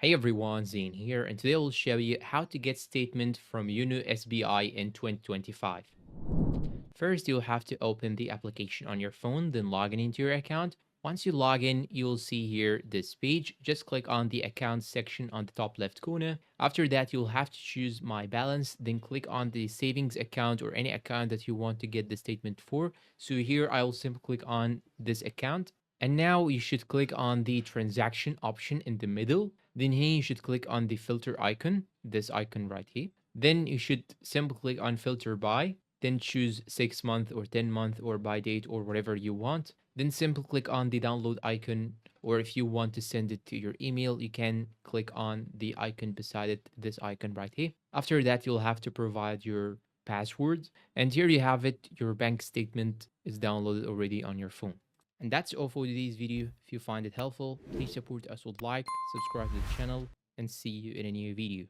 Hey everyone, Zane here, and today I'll show you how to get statement from Yono SBI in 2025. First, you'll have to open the application on your phone, then log in into your account. Once you log in, you'll see here this page. Just click on the account section on the top left corner. After that, you'll have to choose My Balance, then click on the savings account or any account that you want to get the statement for. So here, I will simply click on this account. And now you should click on the transaction option in the middle. Then here you should click on the filter icon, this icon right here. Then you should simply click on filter by, then choose 6 month or 10 month or by date or whatever you want. Then simply click on the download icon, or if you want to send it to your email, you can click on the icon beside it, this icon right here. After that, you'll have to provide your password. And here you have it, your bank statement is downloaded already on your phone. And that's all for today's video. If you find it helpful, please support us with like, subscribe to the channel, and see you in a new video.